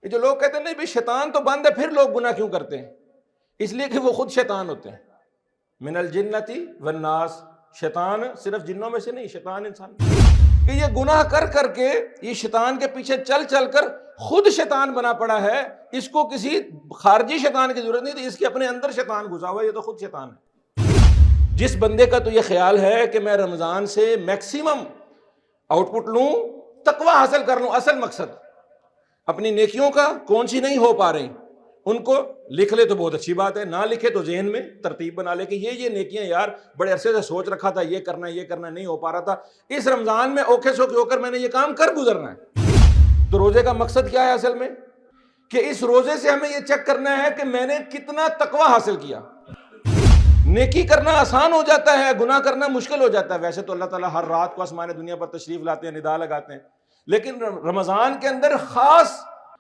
یہ جو لوگ کہتے ہیں نہیں بھائی شیطان تو بند ہے پھر لوگ گناہ کیوں کرتے ہیں، اس لیے کہ وہ خود شیطان ہوتے ہیں۔ من الجنتی والناس، شیطان صرف جنوں میں سے نہیں، شیطان انسان کہ یہ گناہ کر کر کے یہ شیطان کے پیچھے چل چل کر خود شیطان بنا پڑا ہے، اس کو کسی خارجی شیطان کی ضرورت نہیں تھی، اس کے اپنے اندر شیطان گھسا ہوا ہے، یہ تو خود شیطان ہے۔ جس بندے کا تو یہ خیال ہے کہ میں رمضان سے میکسیمم آؤٹ پٹ لوں، تقوی حاصل کر لوں، اصل مقصد اپنی نیکیوں کا کون سی نہیں ہو پا رہی ان کو لکھ لے تو بہت اچھی بات ہے، نہ لکھے تو ذہن میں ترتیب بنا لے کہ یہ نیکیاں یار بڑے عرصے سے سوچ رکھا تھا، یہ کرنا نہیں ہو پا رہا تھا، اس رمضان میں اوکھے سوکھے ہو کر میں نے یہ کام کر گزرنا ہے۔ تو روزے کا مقصد کیا ہے اصل میں؟ کہ اس روزے سے ہمیں یہ چیک کرنا ہے کہ میں نے کتنا تقوی حاصل کیا۔ نیکی کرنا آسان ہو جاتا ہے، گناہ کرنا مشکل ہو جاتا ہے۔ ویسے تو اللہ تعالیٰ ہر رات کو آسمان دنیا پر تشریف لاتے ہیں، ندا لگاتے ہیں، لیکن رمضان کے اندر خاص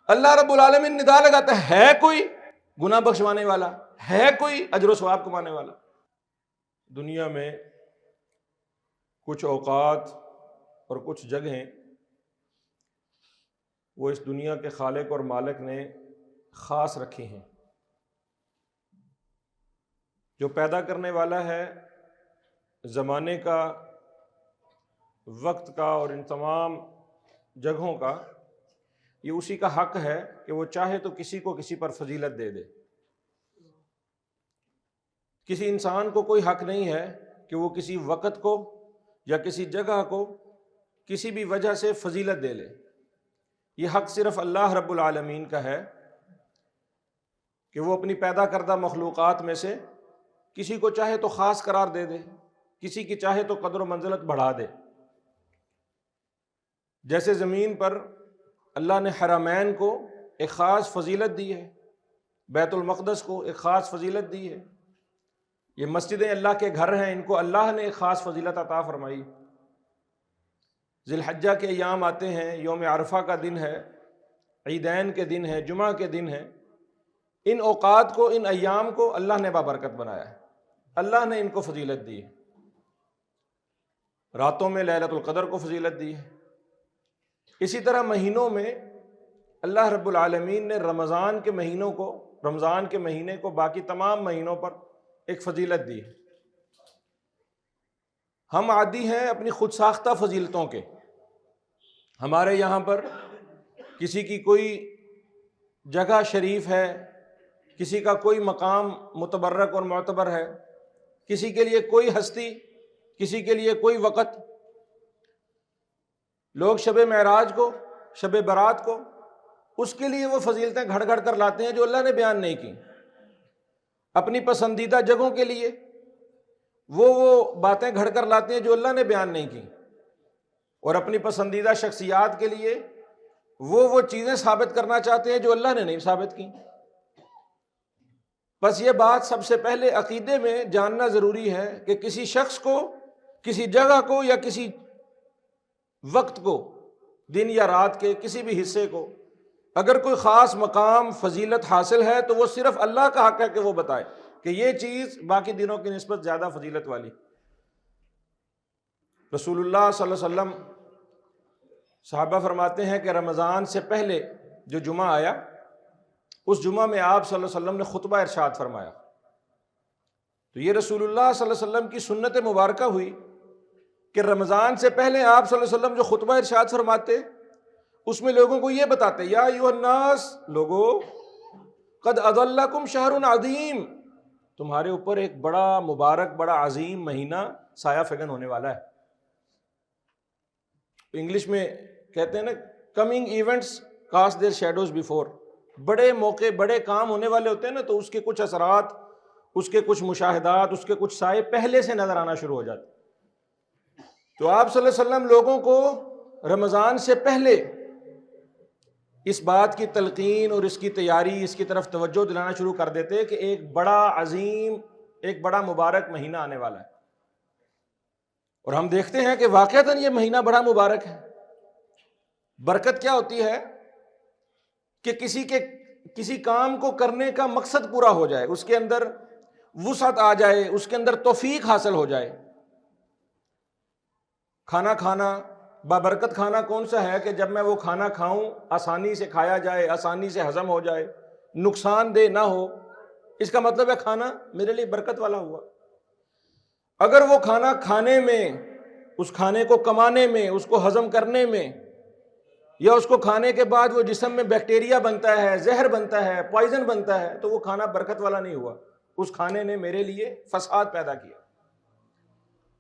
اللہ رب العالمین ندا لگاتا ہے کوئی گناہ بخشوانے والا، ہے کوئی اجر و ثواب کمانے والا۔ دنیا میں کچھ اوقات اور کچھ جگہیں وہ اس دنیا کے خالق اور مالک نے خاص رکھی ہیں۔ جو پیدا کرنے والا ہے زمانے کا، وقت کا اور ان تمام جگہوں کا، یہ اسی کا حق ہے کہ وہ چاہے تو کسی کو کسی پر فضیلت دے دے۔ کسی انسان کو کوئی حق نہیں ہے کہ وہ کسی وقت کو یا کسی جگہ کو کسی بھی وجہ سے فضیلت دے لے۔ یہ حق صرف اللہ رب العالمین کا ہے کہ وہ اپنی پیدا کردہ مخلوقات میں سے کسی کو چاہے تو خاص قرار دے دے، کسی کی چاہے تو قدر و منزلت بڑھا دے۔ جیسے زمین پر اللہ نے حرمین کو ایک خاص فضیلت دی ہے، بیت المقدس کو ایک خاص فضیلت دی ہے، یہ مسجدیں اللہ کے گھر ہیں، ان کو اللہ نے ایک خاص فضیلت عطا فرمائی۔ ذی الحجہ کے ایام آتے ہیں، یوم عرفہ کا دن ہے، عیدین کے دن ہے، جمعہ کے دن ہے، ان اوقات کو، ان ایام کو اللہ نے بابرکت بنایا ہے، اللہ نے ان کو فضیلت دی ہے۔ راتوں میں لیلۃ القدر کو فضیلت دی ہے۔ اسی طرح مہینوں میں اللہ رب العالمین نے رمضان کے مہینوں کو، رمضان کے مہینے کو باقی تمام مہینوں پر ایک فضیلت دی ہے۔ ہم عادی ہیں اپنی خود ساختہ فضیلتوں کے۔ ہمارے یہاں پر کسی کی کوئی جگہ شریف ہے، کسی کا کوئی مقام متبرک اور معتبر ہے، کسی کے لیے کوئی ہستی، کسی کے لیے کوئی وقت، لوگ شب معراج کو، شب برات کو، اس کے لیے وہ فضیلتیں گھڑ گھڑ کر لاتے ہیں جو اللہ نے بیان نہیں کی۔ اپنی پسندیدہ جگہوں کے لیے وہ باتیں گھڑ کر لاتے ہیں جو اللہ نے بیان نہیں کی، اور اپنی پسندیدہ شخصیات کے لیے وہ چیزیں ثابت کرنا چاہتے ہیں جو اللہ نے نہیں ثابت کی۔ بس یہ بات سب سے پہلے عقیدے میں جاننا ضروری ہے کہ کسی شخص کو، کسی جگہ کو یا کسی وقت کو، دن یا رات کے کسی بھی حصے کو، اگر کوئی خاص مقام فضیلت حاصل ہے تو وہ صرف اللہ کا حق ہے کہ وہ بتائے کہ یہ چیز باقی دنوں کی نسبت زیادہ فضیلت والی۔ رسول اللہ صلی اللہ علیہ وسلم، صحابہ فرماتے ہیں کہ رمضان سے پہلے جو جمعہ آیا، اس جمعہ میں آپ صلی اللہ علیہ وسلم نے خطبہ ارشاد فرمایا۔ تو یہ رسول اللہ صلی اللہ علیہ وسلم کی سنت مبارکہ ہوئی کہ رمضان سے پہلے آپ صلی اللہ علیہ وسلم جو خطبہ ارشاد فرماتے، اس میں لوگوں کو یہ بتاتے، یا ایھا الناس، لوگو، قد اضلکم شہر عظیم، تمہارے اوپر ایک بڑا مبارک، بڑا عظیم مہینہ سایہ فگن ہونے والا ہے۔ انگلش میں کہتے ہیں نا، coming events cast their shadows before, بڑے موقع، بڑے کام ہونے والے ہوتے ہیں نا، تو اس کے کچھ اثرات، اس کے کچھ مشاہدات، اس کے کچھ سائے پہلے سے نظر آنا شروع ہو جاتے۔ تو آپ صلی اللہ علیہ وسلم لوگوں کو رمضان سے پہلے اس بات کی تلقین اور اس کی تیاری، اس کی طرف توجہ دلانا شروع کر دیتے کہ ایک بڑا عظیم، ایک بڑا مبارک مہینہ آنے والا ہے۔ اور ہم دیکھتے ہیں کہ واقعتاً یہ مہینہ بڑا مبارک ہے۔ برکت کیا ہوتی ہے کہ کسی کام کو کرنے کا مقصد پورا ہو جائے، اس کے اندر وسعت آ جائے، اس کے اندر توفیق حاصل ہو جائے۔ کھانا کھانا، بابرکت کھانا کون سا ہے کہ جب میں وہ کھانا کھاؤں آسانی سے کھایا جائے، آسانی سے ہضم ہو جائے، نقصان دہ نہ ہو؟ اس کا مطلب ہے کھانا میرے لیے برکت والا ہوا۔ اگر وہ کھانا کھانے میں، اس کھانے کو کمانے میں، اس کو ہضم کرنے میں، یا اس کو کھانے کے بعد وہ جسم میں بیکٹیریا بنتا ہے، زہر بنتا ہے، پوائزن بنتا ہے، تو وہ کھانا برکت والا نہیں ہوا، اس کھانے نے میرے لیے فساد پیدا کیا۔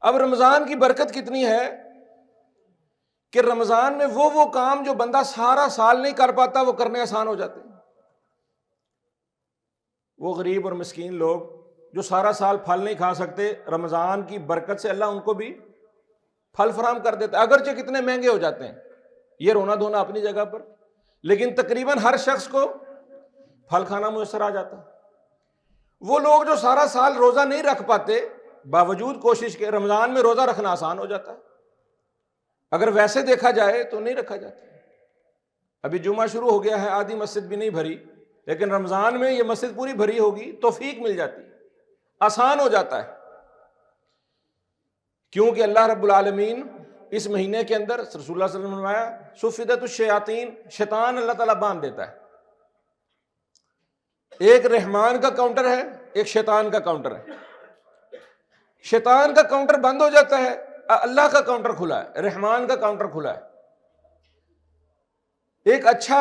اب رمضان کی برکت کتنی ہے کہ رمضان میں وہ کام جو بندہ سارا سال نہیں کر پاتا وہ کرنے آسان ہو جاتے ہیں۔ وہ غریب اور مسکین لوگ جو سارا سال پھل نہیں کھا سکتے، رمضان کی برکت سے اللہ ان کو بھی پھل فراہم کر دیتا ہے، اگرچہ کتنے مہنگے ہو جاتے ہیں، یہ رونا دھونا اپنی جگہ پر، لیکن تقریباً ہر شخص کو پھل کھانا میسر آ جاتا ہے۔ وہ لوگ جو سارا سال روزہ نہیں رکھ پاتے، باوجود کوشش کے رمضان میں روزہ رکھنا آسان ہو جاتا ہے۔ اگر ویسے دیکھا جائے تو نہیں رکھا جاتا۔ ابھی جمعہ شروع ہو گیا ہے، آدھی مسجد بھی نہیں بھری، لیکن رمضان میں یہ مسجد پوری بھری ہوگی، توفیق مل جاتی ہے، آسان ہو جاتا ہے، کیونکہ اللہ رب العالمین اس مہینے کے اندر رسول اللہ صلی اللہ علیہ وسلم نے فرمایا صفدت الشیاطین، شیطان اللہ تعالیٰ باندھ دیتا ہے۔ ایک رحمان کا کاؤنٹر ہے، ایک شیطان کا کاؤنٹر ہے۔ شیطان کا کاؤنٹر بند ہو جاتا ہے، اللہ کا کاؤنٹر کھلا ہے، رحمان کا کاؤنٹر کھلا ہے۔ ایک اچھا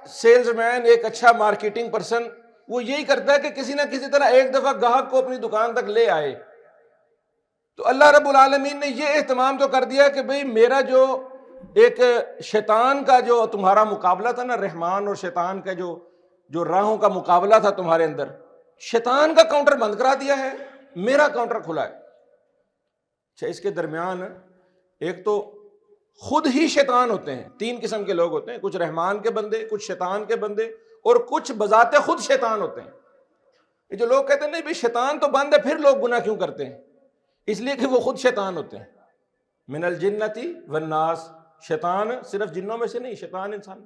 سیلز مین، ایک اچھا مارکیٹنگ پرسن، وہ یہی کرتا ہے کہ کسی نہ کسی طرح ایک دفعہ گاہک کو اپنی دکان تک لے آئے۔ تو اللہ رب العالمین نے یہ اہتمام تو کر دیا کہ بھئی میرا جو ایک شیطان کا جو تمہارا مقابلہ تھا نا، رحمان اور شیطان کا جو راہوں کا مقابلہ تھا تمہارے اندر، شیطان کا کاؤنٹر بند کرا دیا ہے، میرا کاؤنٹر کھلا ہے۔ اچھا، اس کے درمیان ایک تو خود ہی شیطان ہوتے ہیں، تین قسم کے لوگ ہوتے ہیں، کچھ رحمان کے بندے، کچھ شیطان کے بندے، اور کچھ بذات خود شیطان ہوتے ہیں۔ یہ جو لوگ کہتے ہیں نہیں بھی شیطان تو بند ہے پھر لوگ گناہ کیوں کرتے ہیں، اس لیے کہ وہ خود شیطان ہوتے ہیں۔ من الجنتی والناس، شیطان صرف جنوں میں سے نہیں، شیطان انسان،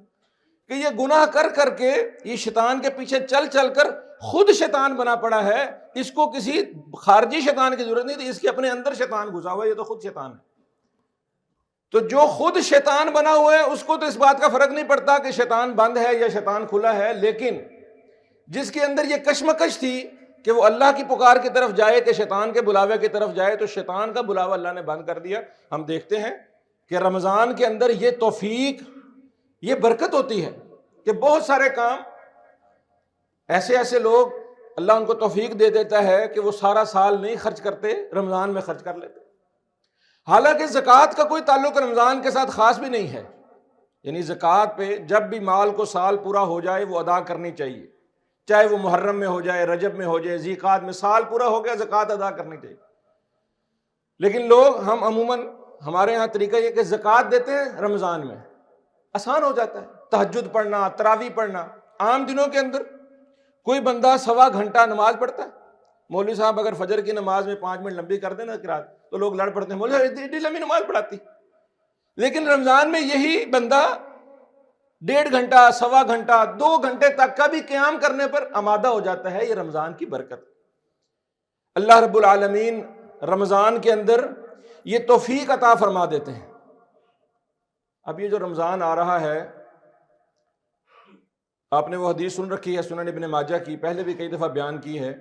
کہ یہ گناہ کر کر کے، یہ شیطان کے پیچھے چل چل کر خود شیطان بنا پڑا ہے، اس کو کسی خارجی شیطان کی ضرورت نہیں تھی، اس کے اپنے اندر شیطان گھسا ہوا ہے، یہ تو خود شیطان ہے۔ تو جو خود شیطان بنا ہوا ہے اس کو تو اس بات کا فرق نہیں پڑتا کہ شیطان بند ہے یا شیطان کھلا ہے، لیکن جس کے اندر یہ کشمکش تھی کہ وہ اللہ کی پکار کی طرف جائے کہ شیطان کے بلاوے کی طرف جائے، تو شیطان کا بلاوا اللہ نے بند کر دیا۔ ہم دیکھتے ہیں کہ رمضان کے اندر یہ توفیق، یہ برکت ہوتی ہے کہ بہت سارے کام ایسے لوگ اللہ ان کو توفیق دے دیتا ہے کہ وہ سارا سال نہیں خرچ کرتے، رمضان میں خرچ کر لیتے۔ حالانکہ زکوٰۃ کا کوئی تعلق رمضان کے ساتھ خاص بھی نہیں ہے، یعنی زکوٰۃ پہ جب بھی مال کو سال پورا ہو جائے وہ ادا کرنی چاہیے، چاہے وہ محرم میں ہو جائے، رجب میں ہو جائے، ذی القعدہ میں، سال پورا ہو گیا زکوٰۃ ادا کرنی چاہیے۔ لیکن لوگ، ہم عموماً ہمارے ہاں طریقہ یہ کہ زکوٰۃ دیتے ہیں رمضان میں، آسان ہو جاتا ہے، تہجد پڑھنا، تراویح پڑھنا۔ عام دنوں کے اندر کوئی بندہ 1.25 گھنٹہ نماز پڑھتا ہے، مولوی صاحب اگر فجر کی نماز میں 5 منٹ لمبی کر دیں نا قرات، تو لوگ لڑ پڑتے ہیں، مولوی صاحب اتنی لمبی نماز پڑھاتی۔ لیکن رمضان میں یہی بندہ 1.5 گھنٹہ، 1.25 گھنٹہ، 2 گھنٹے تک کا بھی قیام کرنے پر آمادہ ہو جاتا ہے۔ یہ رمضان کی برکت۔ اللہ رب العالمین رمضان کے اندر یہ توفیق عطا فرما دیتے ہیں۔ اب یہ جو رمضان آ رہا ہے، آپ نے وہ حدیث سن رکھی ہے سنن ابن ماجہ کی، پہلے بھی کئی دفعہ بیان کی ہے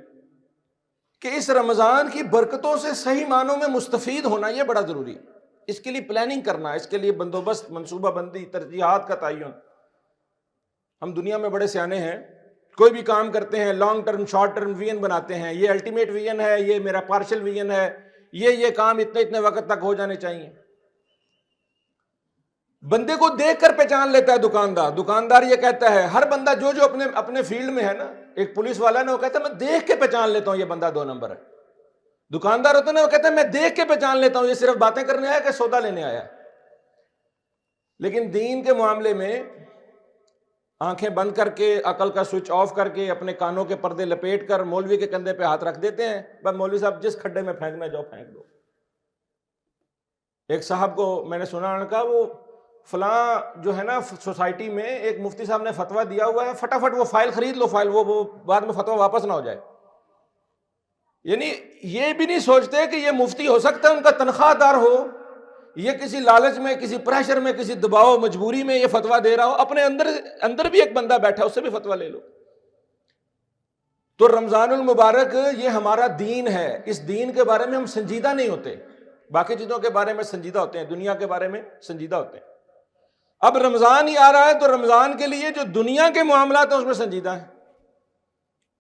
کہ اس رمضان کی برکتوں سے صحیح معنوں میں مستفید ہونا یہ بڑا ضروری ہے۔ اس کے لیے پلاننگ کرنا، اس کے لیے بندوبست، منصوبہ بندی، ترجیحات کا تعین۔ ہم دنیا میں بڑے سیانے ہیں، کوئی بھی کام کرتے ہیں long term, short term vision بناتے ہیں، یہ الٹیمیٹ ویژن ہے، یہ میرا پارشل ویژن ہے، یہ کام اتنے وقت تک ہو جانے چاہیے۔ بندے کو دیکھ کر پہچان لیتا ہے دکاندار یہ کہتا ہے، ہر بندہ جو اپنے فیلڈ میں ہے نا، ایک پولیس والا ہے نا، وہ کہتا ہے میں دیکھ کے پہچان لیتا ہوں یہ بندہ 2 نمبر ہے۔ دکاندار ہوتا ہے نا، وہ کہتا ہے میں دیکھ کے پہچان لیتا ہوں یہ صرف باتیں کرنے آیا کہ سودا لینے آیا۔ لیکن دین کے معاملے میں آنکھیں بند کر کے، عقل کا سوئچ آف کر کے، اپنے کانوں کے پردے لپیٹ کر مولوی کے کندھے پہ ہاتھ رکھ دیتے ہیں، بس مولوی صاحب جس کھڈے میں پھینکنا جاؤ پھینک دو۔ ایک صاحب کو میں نے سنا، انہوں نے کہا وہ فلاں جو ہے نا سوسائٹی میں ایک مفتی صاحب نے فتویٰ دیا ہوا ہے، فٹافٹ وہ فائل خرید لو، فائل وہ بعد میں فتویٰ واپس نہ ہو جائے۔ یعنی یہ بھی نہیں سوچتے کہ یہ مفتی ہو سکتا ہے ان کا تنخواہ دار ہو، یہ کسی لالچ میں، کسی پریشر میں، کسی دباؤ مجبوری میں یہ فتویٰ دے رہا ہو، اپنے اندر بھی ایک بندہ بیٹھا ہے، اس سے بھی فتویٰ لے لو۔ تو رمضان المبارک یہ ہمارا دین ہے، اس دین کے بارے میں ہم سنجیدہ نہیں ہوتے، باقی چیزوں کے بارے میں سنجیدہ ہوتے ہیں، دنیا کے بارے میں سنجیدہ ہوتے ہیں۔ اب رمضان ہی آ رہا ہے تو رمضان کے لیے جو دنیا کے معاملات ہیں اس میں سنجیدہ ہیں۔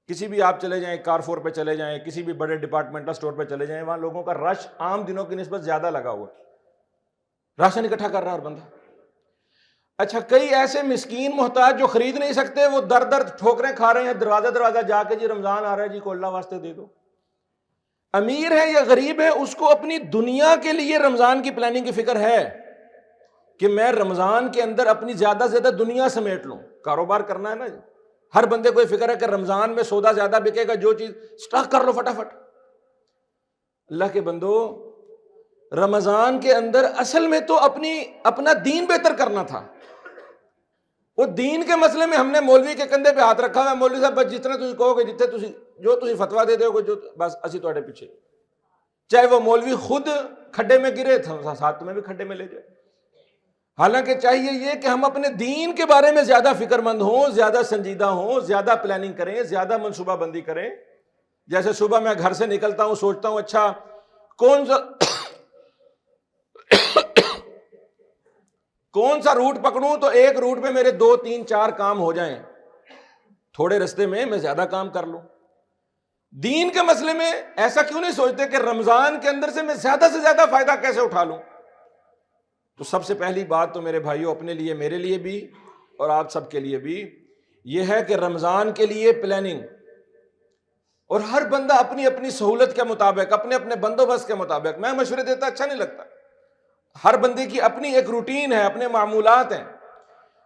کسی بھی آپ چلے جائیں، کارفور پہ چلے جائیں، کسی بھی بڑے ڈپارٹمنٹل اسٹور پہ چلے جائیں، وہاں لوگوں کا رش عام دنوں کی نسبت زیادہ لگا ہوا ہے، راشن اکٹھا کر رہا ہے ہر بندہ۔ اچھا، کئی ایسے مسکین محتاج جو خرید نہیں سکتے، وہ در در ٹھوکریں کھا رہے ہیں دروازہ دروازہ جا کے، جی رمضان آ رہا ہے جی، کو اللہ واسطے دے دو۔ امیر ہے یا غریب ہے، اس کو اپنی دنیا کے لیے رمضان کی پلاننگ کی فکر ہے کہ میں رمضان کے اندر اپنی زیادہ سے زیادہ دنیا سمیٹ لوں، کاروبار کرنا ہے نا جی۔ ہر بندے کو یہ فکر ہے کہ رمضان میں سودا زیادہ بکے گا، جو چیز سٹاک کر لو فٹافٹ۔ اللہ کے بندو، رمضان کے اندر اصل میں تو اپنا دین بہتر کرنا تھا۔ وہ دین کے مسئلے میں ہم نے مولوی کے کندھے پہ ہاتھ رکھا ہوا ہے، مولوی صاحب بس جتنا تسی کہو گے، جتنے تسی جو تسی فتویٰ دے دو گے، جو بس اسی تواڈے پیچھے، چاہے وہ مولوی خود کھڈے میں گرے ساتھ میں بھی کھڈے میں لے جائے۔ حالانکہ چاہیے یہ کہ ہم اپنے دین کے بارے میں زیادہ فکر مند ہوں، زیادہ سنجیدہ ہوں، زیادہ پلاننگ کریں، زیادہ منصوبہ بندی کریں۔ جیسے صبح میں گھر سے نکلتا ہوں، سوچتا ہوں اچھا کون سا روٹ پکڑوں تو ایک روٹ پہ میرے 2 3 4 کام ہو جائیں، تھوڑے رستے میں میں زیادہ کام کر لوں۔ دین کے مسئلے میں ایسا کیوں نہیں سوچتے کہ رمضان کے اندر سے میں زیادہ سے زیادہ فائدہ کیسے اٹھا لوں؟ تو سب سے پہلی بات تو میرے بھائیوں، اپنے لیے، میرے لیے بھی اور آپ سب کے لیے بھی یہ ہے کہ رمضان کے لیے پلاننگ، اور ہر بندہ اپنی اپنی سہولت کے مطابق، اپنے اپنے بندوبست کے مطابق، میں مشورے دیتا اچھا نہیں لگتا، ہر بندے کی اپنی ایک روٹین ہے، اپنے معمولات ہیں۔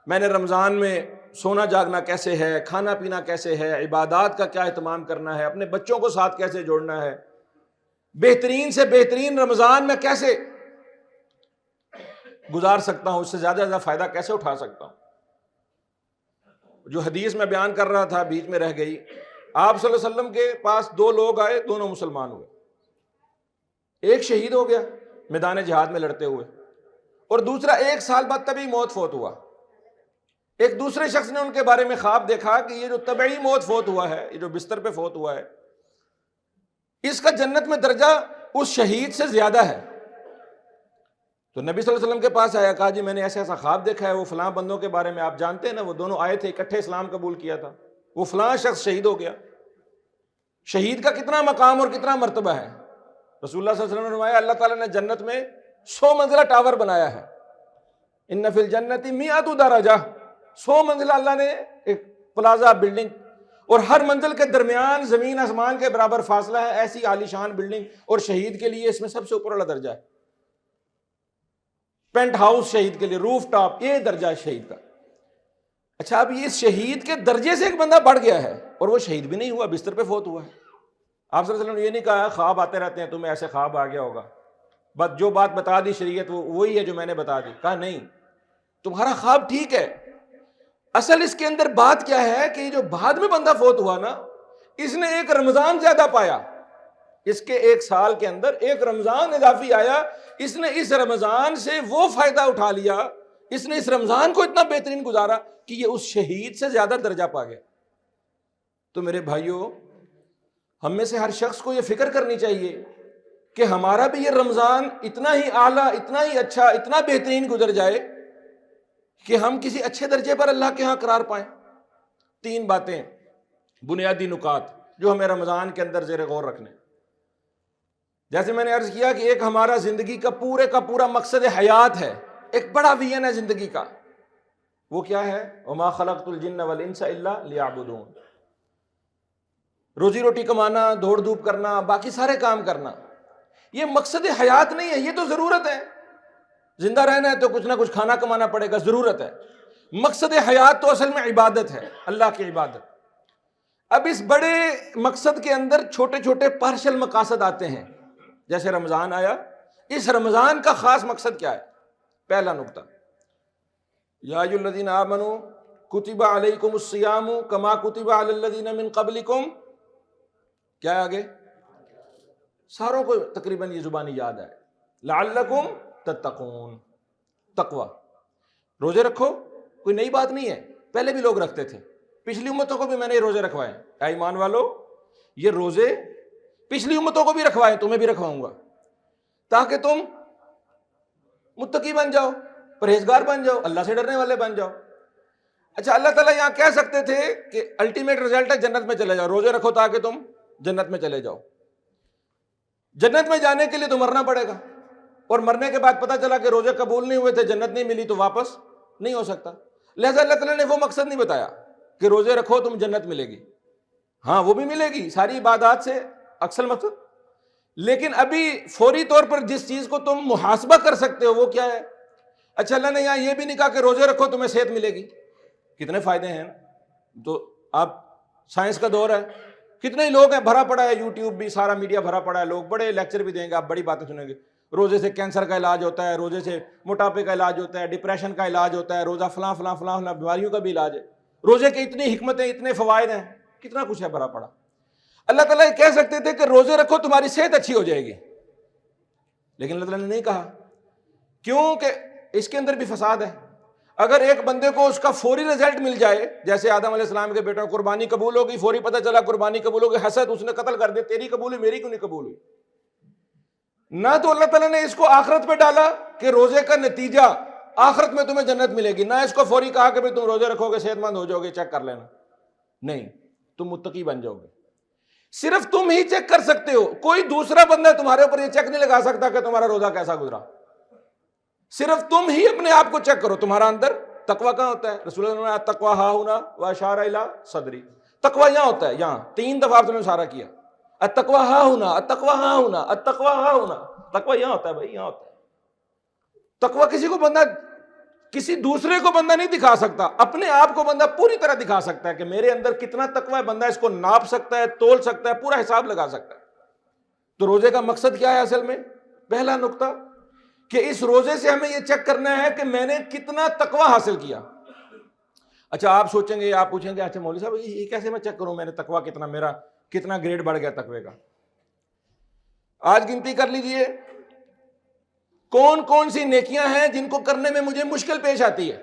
میں نے رمضان میں سونا جاگنا کیسے ہے، کھانا پینا کیسے ہے، عبادات کا کیا اہتمام کرنا ہے، اپنے بچوں کو ساتھ کیسے جوڑنا ہے، بہترین سے بہترین رمضان میں کیسے گزار سکتا ہوں، اس سے زیادہ زیادہ فائدہ کیسے اٹھا سکتا ہوں۔ جو حدیث میں بیان کر رہا تھا بیچ میں رہ گئی، آپ صلی اللہ علیہ وسلم کے پاس 2 لوگ آئے، دونوں مسلمان ہوئے، ایک شہید ہو گیا میدان جہاد میں لڑتے ہوئے، اور دوسرا 1 سال بعد طبعی موت فوت ہوا۔ ایک دوسرے شخص نے ان کے بارے میں خواب دیکھا کہ یہ جو طبعی موت فوت ہوا ہے، یہ جو بستر پہ فوت ہوا ہے، اس کا جنت میں درجہ اس شہید سے زیادہ ہے۔ تو نبی صلی اللہ علیہ وسلم کے پاس آیا، کہا جی میں نے ایسا ایسا خواب دیکھا ہے، وہ فلاں بندوں کے بارے میں آپ جانتے ہیں نا، وہ دونوں آئے تھے، اکٹھے اسلام قبول کیا تھا، وہ فلاں شخص شہید ہو گیا۔ شہید کا کتنا مقام اور کتنا مرتبہ ہے؟ رسول اللہ صلی اللہ علیہ وسلم نے فرمایا اللہ تعالیٰ نے جنت میں 100 منزلہ ٹاور بنایا ہے، ان فی الجنت 100 درجہ، 100 منزلہ اللہ نے ایک پلازا بلڈنگ، اور ہر منزل کے درمیان زمین آسمان کے برابر فاصلہ ہے، ایسی عالی شان بلڈنگ، اور شہید کے لیے اس میں سب سے اوپر والا درجہ ہے، پینٹ ہاؤس شہید کے لیے، روف ٹاپ، یہ درجہ ہے شہید کا۔ اچھا، اب یہ شہید کے درجے سے ایک بندہ بڑھ گیا ہے، اور وہ شہید بھی نہیں ہوا، بستر پہ فوت ہوا ہے۔ آپ صلی اللہ علیہ وسلم نے یہ نہیں کہا خواب آتے رہتے ہیں، تمہیں ایسے خواب آ گیا ہوگا، بس جو بات بتا دی شریعت وہی ہے جو میں نے بتا دی، کہا نہیں، تمہارا خواب ٹھیک ہے، اصل اس کے اندر بات کیا ہے کہ یہ جو بعد میں بندہ فوت ہوا نا، اس نے ایک رمضان زیادہ پایا، اس کے 1 سال کے اندر ایک رمضان اضافی آیا، اس نے اس رمضان سے وہ فائدہ اٹھا لیا، اس نے اس رمضان کو اتنا بہترین گزارا کہ یہ اس شہید سے زیادہ درجہ پا گیا۔ تو میرے بھائیوں، ہم میں سے ہر شخص کو یہ فکر کرنی چاہیے کہ ہمارا بھی یہ رمضان اتنا ہی اعلیٰ، اتنا ہی اچھا، اتنا بہترین گزر جائے کہ ہم کسی اچھے درجے پر اللہ کے ہاں قرار پائیں۔ 3 باتیں، بنیادی نکات جو ہمیں رمضان کے اندر زیر غور رکھنے۔ جیسے میں نے عرض کیا کہ ایک ہمارا زندگی کا پورا مقصد حیات ہے، ایک بڑا ویژن ہے زندگی کا، وہ کیا ہے؟ وما خلقت الجن والانس الا لیعبدون، روزی روٹی کمانا، دوڑ دھوپ کرنا، باقی سارے کام کرنا، یہ مقصد حیات نہیں ہے، یہ تو ضرورت ہے، زندہ رہنا ہے تو کچھ نہ کچھ کھانا کمانا پڑے گا، ضرورت ہے۔ مقصد حیات تو اصل میں عبادت ہے، اللہ کی عبادت۔ اب اس بڑے مقصد کے اندر چھوٹے چھوٹے پارشل مقاصد آتے ہیں، جیسے رمضان آیا، اس رمضان کا خاص مقصد کیا ہے؟ پہلا نقطہ، یا ایھا الذین آمنوا کتب علیکم الصیام کما کتب علی الذین من قبلکم، کیا ہے آگے؟ ساروں کو تقریباً یہ زبانی یاد ہے، لعلکم تتقون. تقوی. روزے رکھو کوئی نئی بات نہیں ہے، پہلے بھی لوگ رکھتے تھے، پچھلی امتوں کو بھی میں نے یہ روزے رکھوائے. اے ایمان والو، یہ روزے پچھلی امتوں کو بھی رکھوائے، تمہیں بھی رکھواؤں گا تاکہ تم متقی بن جاؤ، پرہیزگار بن جاؤ، اللہ سے ڈرنے والے بن جاؤ. اچھا، اللہ تعالیٰ یہاں کہہ سکتے تھے کہ الٹیمیٹ رزلٹ ہے جنت میں چلے جاؤ، روزے رکھو تاکہ تم جنت میں چلے جاؤ. جنت میں جانے کے لیے تو مرنا پڑے گا، اور مرنے کے بعد پتہ چلا کہ روزے قبول نہیں ہوئے تھے، جنت نہیں ملی، تو واپس نہیں ہو سکتا. لہذا اللہ تعالیٰ نے وہ مقصد نہیں بتایا کہ روزے رکھو تم جنت ملے گی. ہاں وہ بھی ملے گی ساری عبادات سے اصل مقصد، لیکن ابھی فوری طور پر جس چیز کو تم محاسبہ کر سکتے ہو وہ کیا ہے. اچھا، اللہ نے یہاں یہ بھی نہیں کہا کہ روزے رکھو تمہیں صحت ملے گی. کتنے فائدے ہیں. تو آپ سائنس کا دور ہے، کتنے ہی لوگ ہیں، بھرا پڑا ہے یوٹیوب بھی، سارا میڈیا بھرا پڑا ہے، لوگ بڑے لیکچر بھی دیں گے، آپ بڑی باتیں سنیں گے. روزے سے کینسر کا علاج ہوتا ہے، روزے سے موٹاپے کا علاج ہوتا ہے، ڈپریشن کا علاج ہوتا ہے، روزہ فلاں فلاں فلاں فلاں بیماریوں کا بھی علاج ہے. روزے کی اتنی حکمتیں، اتنے فوائد ہیں، کتنا کچھ ہے بھرا پڑا. اللہ تعالیٰ یہ کہہ سکتے تھے کہ روزے رکھو تمہاری صحت اچھی ہو جائے گی، لیکن اللہ تعالیٰ نے نہیں کہا. کیوں کہ اس کے اندر بھی فساد ہے. اگر ایک بندے کو اس کا فوری رزلٹ مل جائے، جیسے آدم علیہ السلام کے بیٹا قربانی قبول ہوگی، فوری پتہ چلا قربانی قبول ہوگی، حسد اس نے قتل کر دیا، تیری قبول ہوئی میری کیوں نہیں قبول ہوئی. نہ تو اللہ تعالیٰ نے اس کو آخرت پہ ڈالا کہ روزے کا نتیجہ آخرت میں تمہیں جنت ملے گی، نہ اس کو فوری کہا کہ تم روزے رکھو گے صحت مند ہو جاؤ گے، چیک کر لینا. نہیں، تم متقی بن جاؤ گے. صرف تم ہی چیک کر سکتے ہو، کوئی دوسرا بندہ تمہارے اوپر یہ چیک نہیں لگا سکتا کہ تمہارا روزہ کیسا گزرا. صرف تم ہی اپنے آپ کو چیک کرو، تمہارا اندر تقویٰ کہاں ہوتا ہے. رسول اللہ نے تقویٰ ہا ہونا و اشار الی صدری، تقویٰ یہاں ہوتا ہے، یہاں 3 دفعہ آپ نے اشارہ کیا. التقویٰ ہا ہونا، التقویٰ ہا ہونا، التقویٰ ہا ہونا. تقویٰ یہاں ہوتا ہے بھائی، یہاں ہوتا ہے. تقویٰ کسی کو بندہ، کسی دوسرے کو بندہ نہیں دکھا سکتا، اپنے آپ کو بندہ پوری طرح دکھا سکتا ہے کہ میرے اندر کتنا تقویٰ ہے. بندہ اس کو ناپ سکتا ہے، تول سکتا ہے، پورا حساب لگا سکتا ہے. تو روزے کا مقصد کیا ہے اصل میں؟ پہلا نقطہ کہ اس روزے سے ہمیں یہ چیک کرنا ہے کہ میں نے کتنا تقویٰ حاصل کیا. اچھا، آپ سوچیں گے، آپ پوچھیں گے اچھا مولوی صاحب یہ کیسے میں چیک کروں میں نے تقویٰ کتنا، میرا کتنا گریڈ بڑھ گیا تقوی کا. آج گنتی کر لیجئے کون کون سی نیکیاں ہیں جن کو کرنے میں مجھے مشکل پیش آتی ہے.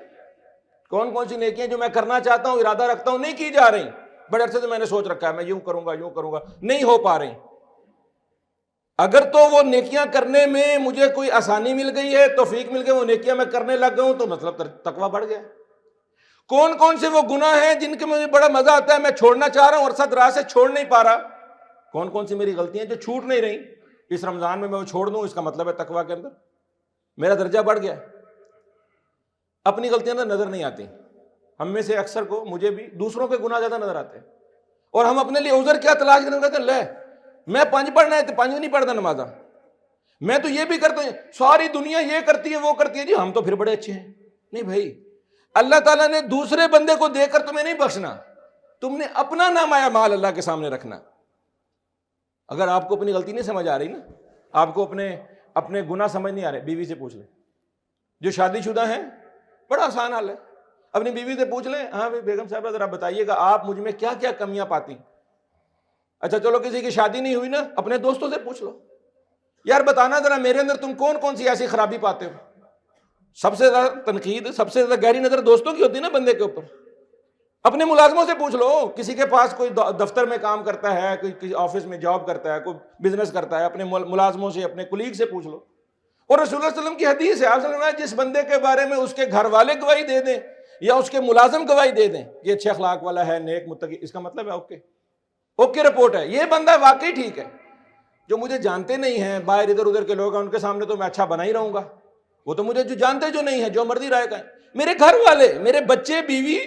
کون کون سی نیکیاں جو میں کرنا چاہتا ہوں، ارادہ رکھتا ہوں، نہیں کی جا رہی. بڑے عرصے سے میں نے سوچ رکھا ہے میں یوں کروں گا یوں کروں گا، نہیں ہو پا رہی. اگر تو وہ نیکیاں کرنے میں مجھے کوئی آسانی مل گئی ہے، توفیق مل گئی، وہ نیکیاں میں کرنے لگ گیا ہوں، تو مطلب تقویٰ بڑھ گیا. کون کون سے وہ گناہ ہیں جن کے مجھے بڑا مزہ آتا ہے، میں چھوڑنا چاہ رہا ہوں اور ساتھ راہ سے چھوڑ نہیں پا رہا. کون کون سی میری غلطیاں جو چھوٹ نہیں رہی، اس رمضان میں وہ چھوڑ دوں، اس کا مطلب ہے تقویٰ کے اندر میرا درجہ بڑھ گیا. اپنی غلطیاں نظر نہیں آتی. ہم میں سے اکثر کو، مجھے بھی، دوسروں کے گناہ زیادہ نظر آتے ہیں، اور ہم اپنے لیے عذر کیا تلاش کرنے کہتے ہیں لے میں 5 پڑھنا ہے تو 5 نہیں پڑھتا نمازہ، میں تو یہ بھی کرتا ہوں، ساری دنیا یہ کرتی ہے وہ کرتی ہے، جی ہم تو پھر بڑے اچھے ہیں. نہیں بھائی، اللہ تعالیٰ نے دوسرے بندے کو دے کر تمہیں نہیں بخشنا، تم نے اپنا نام آیا مال اللہ کے سامنے رکھنا. اگر آپ کو اپنی غلطی نہیں سمجھ آ رہی نا، آپ کو اپنے گناہ سمجھ نہیں آ رہے، بیوی سے پوچھ لیں. جو شادی شدہ ہیں بڑا آسان حال ہے، اپنی بیوی سے پوچھ لیں، ہاں بیگم صاحبہ ذرا بتائیے گا آپ مجھ میں کیا کیا کمیاں پاتی. اچھا چلو کسی کی شادی نہیں ہوئی نا، اپنے دوستوں سے پوچھ لو، یار بتانا ذرا میرے اندر تم کون کون سی ایسی خرابی پاتے ہو. سب سے زیادہ تنقید، سب سے زیادہ گہری نظر دوستوں کی ہوتی ہے نا بندے کے اوپر. اپنے ملازموں سے پوچھ لو، کسی کے پاس کوئی دفتر میں کام کرتا ہے، کوئی آفس میں جاب کرتا ہے، کوئی بزنس کرتا ہے، اپنے ملازموں سے، اپنے کولیگ سے پوچھ لو. اور رسول اللہ صلی اللہ علیہ وسلم کی حدیث ہے، آپ صلی اللہ علیہ وسلم جس بندے کے بارے میں اس کے گھر والے گواہی دے دیں یا اس کے ملازم گواہی دے دیں یہ اچھے اخلاق والا ہے، نیک متقی، اس کا مطلب ہے اوکے رپورٹ ہے، یہ بندہ واقعی ٹھیک ہے. جو مجھے جانتے نہیں ہیں، باہر ادھر ادھر کے لوگ ہیں، ان کے سامنے تو میں اچھا بنا ہی رہوں گا. وہ تو مجھے جو جانتے جو نہیں ہے، جو مرضی رائے کا ہے. میرے گھر والے، میرے بچے، بیوی،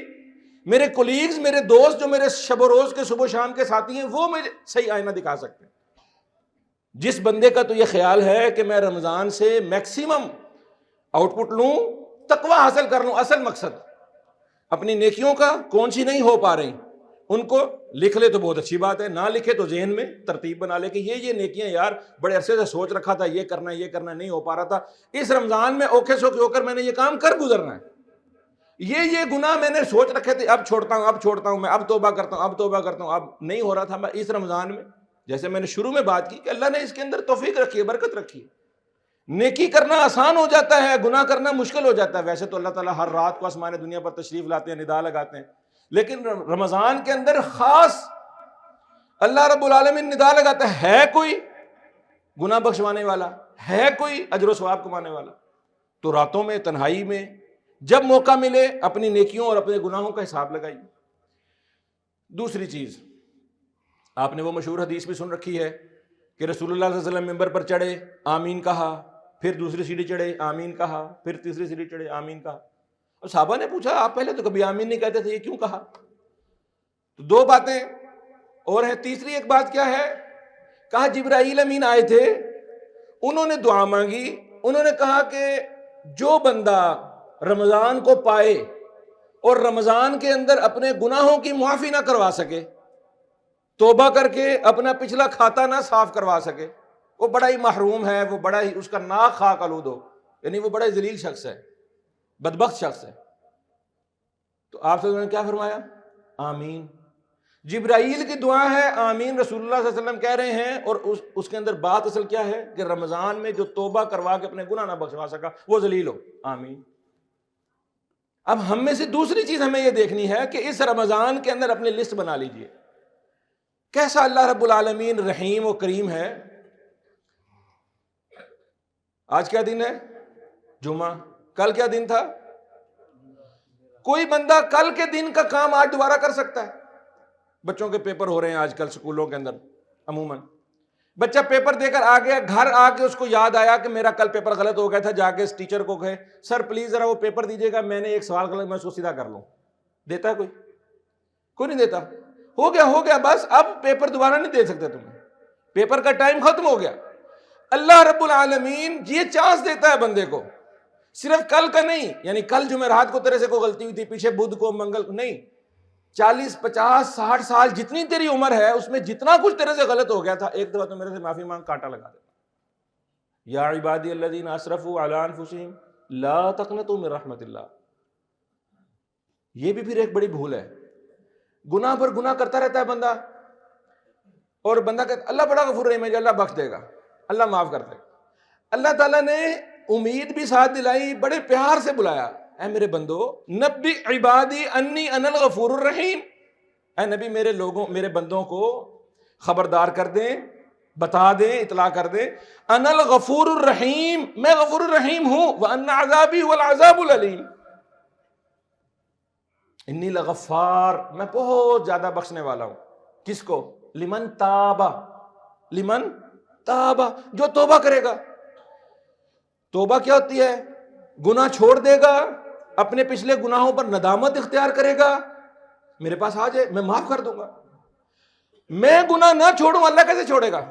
میرے کولیگز، میرے دوست جو میرے شب و روز کے صبح و شام کے ساتھی ہیں، وہ مجھے صحیح آئینہ دکھا سکتے ہیں. جس بندے کا تو یہ خیال ہے کہ میں رمضان سے میکسیمم آؤٹ پٹ لوں، تقویٰ حاصل کر لوں، اصل مقصد اپنی نیکیوں کا کون سی نہیں ہو پا رہی ان کو لکھ لے تو بہت اچھی بات ہے، نہ لکھے تو ذہن میں ترتیب بنا لے کہ یہ نیکیاں یار بڑے عرصے سے سوچ رکھا تھا، یہ کرنا نہیں ہو پا رہا تھا، اس رمضان میں اوکھے سوکھے ہو کر میں نے یہ کام کر گزرنا ہے. یہ گناہ میں نے سوچ رکھے تھے، اب چھوڑتا ہوں میں، اب توبہ کرتا ہوں، اب نہیں ہو رہا تھا. میں اس رمضان میں، جیسے میں نے شروع میں بات کی کہ اللہ نے اس کے اندر توفیق رکھی ہے، برکت رکھی ہے. نیکی کرنا آسان ہو جاتا ہے، گناہ کرنا مشکل ہو جاتا ہے۔ ویسے تو اللہ تعالیٰ ہر رات کو آسمان دنیا پر تشریف لاتے ہیں، ندا لگاتے ہیں، لیکن رمضان کے اندر خاص اللہ رب العالمین ندا لگاتا ہے کوئی گناہ بخشوانے والا، ہے کوئی اجر و ثواب کمانے والا؟ تو راتوں میں، تنہائی میں، جب موقع ملے اپنی نیکیوں اور اپنے گناہوں کا حساب لگائیے۔ دوسری چیز، آپ نے وہ مشہور حدیث بھی سن رکھی ہے کہ رسول اللہ صلی اللہ علیہ وسلم ممبر پر چڑھے، آمین کہا، پھر دوسری سیڑھی چڑھے، آمین کہا، پھر تیسری سیڑھی چڑھے، آمین کہا۔ اور صحابہ نے پوچھا آپ پہلے تو کبھی آمین نہیں کہتے تھے، یہ کیوں کہا؟ تو دو باتیں اور ہیں۔ تیسری ایک بات کیا ہے؟ کہا جبرائیل امین آئے تھے، انہوں نے دعا مانگی، انہوں نے کہا کہ جو بندہ رمضان کو پائے اور رمضان کے اندر اپنے گناہوں کی معافی نہ کروا سکے، توبہ کر کے اپنا پچھلا کھاتا نہ صاف کروا سکے، وہ بڑا ہی محروم ہے، وہ بڑا ہی، اس کا ناک خاک آلود ہو، یعنی وہ بڑا ہی ذلیل شخص ہے، بدبخت شخص ہے۔ تو آپ صلی اللہ علیہ وسلم نے کیا فرمایا؟ آمین۔ جبرائیل کی دعا ہے، آمین رسول اللہ صلی اللہ علیہ وسلم کہہ رہے ہیں، اور اس کے اندر بات اصل کیا ہے کہ رمضان میں جو توبہ کروا کے اپنے گناہ نہ بخشوا سکا وہ ذلیل ہو، آمین۔ اب ہم میں سے دوسری چیز ہمیں یہ دیکھنی ہے کہ اس رمضان کے اندر اپنی لسٹ بنا لیجئے، کیسا اللہ رب العالمین رحیم و کریم ہے۔ آج کیا دن ہے؟ جمعہ۔ کل کیا دن تھا؟ کوئی بندہ کل کے دن کا کام آج دوبارہ کر سکتا ہے؟ بچوں کے پیپر ہو رہے ہیں آج کل سکولوں کے اندر، عموماً بچہ پیپر دے کر آ گیا، گھر آ کے اس کو یاد آیا کہ میرا کل پیپر غلط ہو گیا تھا، جا کے اس ٹیچر کو کہے سر پلیز ذرا وہ پیپر دیجیے گا، میں نے ایک سوال غلط، میں اس کو سیدھا کر لوں۔ دیتا ہے کوئی؟ کوئی نہیں دیتا۔ ہو گیا بس، اب پیپر دوبارہ نہیں دے سکتے تمہیں، پیپر کا ٹائم ختم ہو گیا۔ اللہ رب العالمین یہ چانس دیتا ہے بندے کو، صرف کل کا نہیں، یعنی کل جمعرات کو تیرے سے کوئی غلطی ہوئی تھی، پیچھے بدھ کو، منگل کو، نہیں، 40 50 60 سال جتنی تیری عمر ہے اس میں جتنا کچھ تیرے سے غلط ہو گیا تھا، ایک دفعہ تو میرے سے معافی مانگ، کانٹا لگا دیتا۔ یا عبادی الذین اسرفوا علی انفسہم لا تقنطوا من رحمت اللہ۔ یہ بھی پھر ایک بڑی بھول ہے، گناہ پر گناہ کرتا رہتا ہے بندہ، اور بندہ کہتا اللہ بڑا غفور رحیم ہے، اللہ بخش دے گا، اللہ معاف کر دے گا۔ اللہ تعالیٰ نے امید بھی ساتھ دلائی، بڑے پیار سے بلایا، اے میرے بندو نبی عبادی انی انا الغفور الرحیم، اے نبی میرے لوگوں، میرے بندوں کو خبردار کر دیں، بتا دیں، اطلاع کر دیں، انا الغفور الرحیم، میں غفور الرحیم ہوں، وان عذابی هو العذاب العلیم، انی لغفار، میں بہت زیادہ بخشنے والا ہوں۔ کس کو؟ لمن تابا، لمن تابا، جو توبہ کرے گا۔ توبہ کیا ہوتی ہے؟ گناہ چھوڑ دے گا، اپنے پچھلے گناہوں پر ندامت اختیار کرے گا، میرے پاس آ جائے میں معاف کر دوں گا۔ میں گناہ نہ چھوڑوں اللہ کیسے چھوڑے گا؟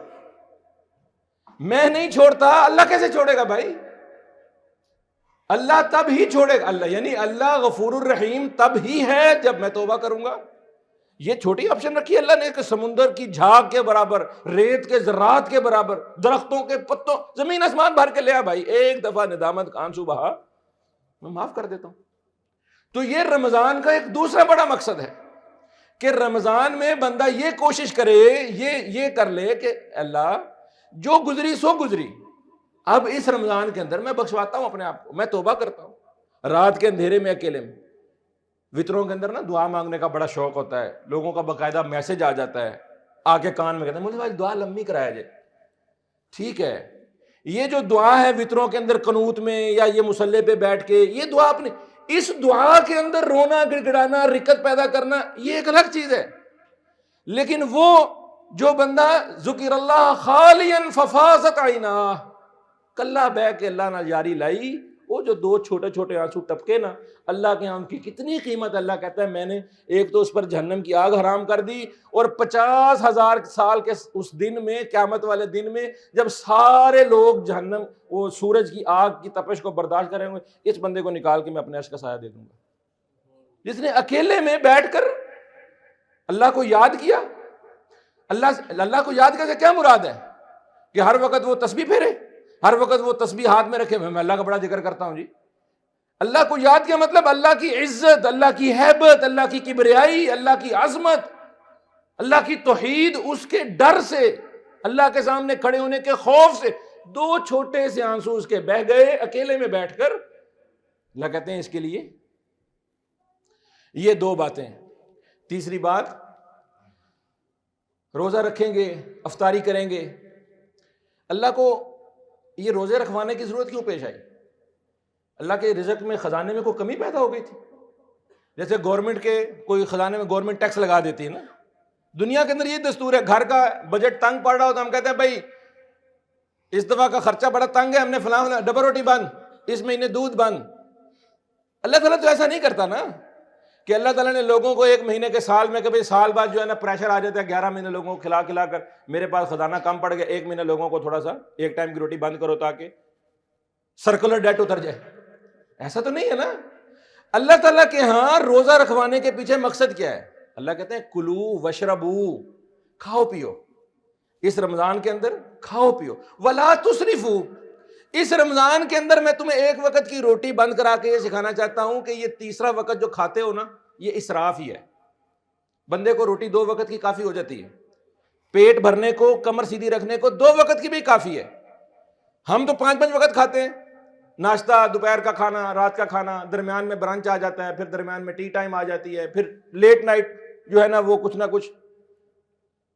میں نہیں چھوڑتا اللہ کیسے چھوڑے گا بھائی؟ اللہ تب ہی چھوڑے گا، اللہ یعنی اللہ غفور الرحیم تب ہی ہے جب میں توبہ کروں گا۔ یہ چھوٹی آپشن رکھی اللہ نے کہ سمندر کی جھاگ کے برابر، ریت کے ذرات کے برابر، درختوں کے پتوں، زمین آسمان بھر کے لیا بھائی، ایک دفعہ ندامت کا آنسو بہا، میں معاف کر دیتا ہوں۔ تو یہ رمضان کا ایک دوسرا بڑا مقصد ہے کہ رمضان میں بندہ یہ کوشش کرے، یہ کر لے کہ اللہ جو گزری سو گزری، اب اس رمضان کے اندر میں بخشواتا ہوں اپنے آپ کو، میں توبہ کرتا ہوں۔ رات کے اندھیرے میں اکیلے میں، وطروں کے اندر نا دعا مانگنے کا بڑا شوق ہوتا ہے، لوگوں کا باقاعدہ میسج آ جاتا ہے، آ کے کان میں کہتے ہیں مجھے بھائی دعا لمبی کرایا جائے۔ ٹھیک ہے، یہ جو دعا ہے وطروں کے اندر قنوت میں یا یہ مصلی پہ بیٹھ کے یہ دعا، اپنی اس دعا کے اندر رونا گڑگڑانا رکت پیدا کرنا یہ ایک الگ چیز ہے، لیکن وہ جو بندہ ذکر اللہ خالیا ففاضت عیناہ، کلہ بہ کے اللہ نہ یاری لائی، وہ جو دو چھوٹے چھوٹے آنسو ٹپکے نا، اللہ کے ہاں کی کتنی قیمت۔ اللہ کہتا ہے میں نے ایک تو اس پر جہنم کی آگ حرام کر دی، اور 50,000 سال کے اس دن میں، قیامت والے دن میں جب سارے لوگ جہنم وہ سورج کی آگ کی تپش کو برداشت کریں گے، اس بندے کو نکال کے میں اپنے عرش کا سایہ دے دوں گا، جس نے اکیلے میں بیٹھ کر اللہ کو یاد کیا۔ اللہ کو یاد کرنے سے کیا مراد ہے؟ کہ ہر وقت وہ تسبیح پھیرے، ہر وقت وہ تسبیح ہاتھ میں رکھے میں اللہ کا بڑا ذکر کرتا ہوں جی۔ اللہ کو یاد کیا مطلب اللہ کی عزت، اللہ کی ہیبت، اللہ کی کبریائی، اللہ کی عظمت، اللہ کی توحید، اس کے ڈر سے، اللہ کے سامنے کھڑے ہونے کے خوف سے 2 چھوٹے سے آنسو اس کے بہ گئے اکیلے میں بیٹھ کر. اللہ کہتے ہیں اس کے لیے یہ 2 باتیں. تیسری بات, روزہ رکھیں گے, افطاری کریں گے. اللہ کو یہ روزے رکھوانے کی ضرورت کیوں پیش آئی؟ اللہ کے رزق میں, خزانے میں کوئی کمی پیدا ہو گئی تھی؟ جیسے گورنمنٹ کے کوئی خزانے میں گورنمنٹ ٹیکس لگا دیتی ہے نا. دنیا کے اندر یہ دستور ہے, گھر کا بجٹ تنگ پڑ رہا ہو تو ہم کہتے ہیں بھائی اس دفعہ کا خرچہ بڑا تنگ ہے, ہم نے فلاں ڈبل روٹی بند, اس مہینے دودھ بند. اللہ تعالیٰ تو ایسا نہیں کرتا نا کہ اللہ تعالیٰ نے لوگوں کو 1 مہینے کے سال میں, کہ بھائی سال بعد جو ہے نا پریشر آ جاتا ہے 11 مہینے لوگوں کو کھلا کھلا کر میرے پاس خزانہ کم پڑ گیا, 1 مہینے لوگوں کو تھوڑا سا 1 ٹائم کی روٹی بند کرو تاکہ سرکولر ڈیٹ اتر جائے. ایسا تو نہیں ہے نا. اللہ تعالیٰ کے ہاں روزہ رکھوانے کے پیچھے مقصد کیا ہے؟ اللہ کہتے ہیں کلو وشربو, کھاؤ پیو اس رمضان کے اندر, کھاؤ پیو. ولا تسرفو, اس رمضان کے اندر میں تمہیں 1 وقت کی روٹی بند کرا کے یہ سکھانا چاہتا ہوں کہ یہ تیسرا وقت جو کھاتے ہو نا, یہ اسراف ہی ہے. بندے کو روٹی 2 وقت کی کافی ہو جاتی ہے, پیٹ بھرنے کو, کمر سیدھی رکھنے کو 2 وقت کی بھی کافی ہے. ہم تو 5 وقت کھاتے ہیں, ناشتہ, دوپہر کا کھانا, رات کا کھانا, درمیان میں برنچ آ جاتا ہے, پھر درمیان میں ٹی ٹائم آ جاتی ہے, پھر لیٹ نائٹ جو ہے نا وہ کچھ نہ کچھ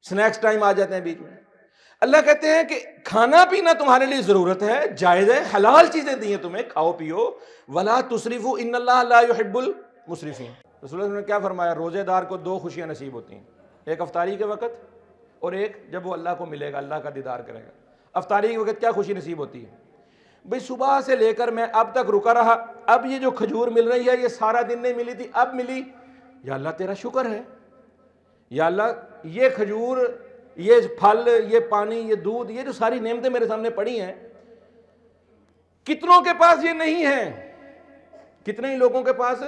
سنیکس ٹائم آ جاتے ہیں بیچ میں. اللہ کہتے ہیں کہ کھانا پینا تمہارے لیے ضرورت ہے, جائز ہے, حلال چیزیں دی ہیں تمہیں, کھاؤ پیو. ولا تسرفوا ان اللہ لا يحب المسرفین. رسول اللہ نے کیا فرمایا؟ روزے دار کو 2 خوشیاں نصیب ہوتی ہیں, ایک افطاری کے وقت اور ایک جب وہ اللہ کو ملے گا, اللہ کا دیدار کرے گا. افطاری کے وقت کیا خوشی نصیب ہوتی ہے؟ بھئی صبح سے لے کر میں اب تک رکا رہا, اب یہ جو کھجور مل رہی ہے یہ سارا دن نہیں ملی تھی, اب ملی, یا اللہ تیرا شکر ہے, یا اللہ یہ کھجور, یہ پھل, یہ پانی, یہ دودھ, یہ جو ساری نعمتیں میرے سامنے پڑی ہیں, کتنوں کے پاس یہ نہیں ہے, کتنے ہی لوگوں کے پاس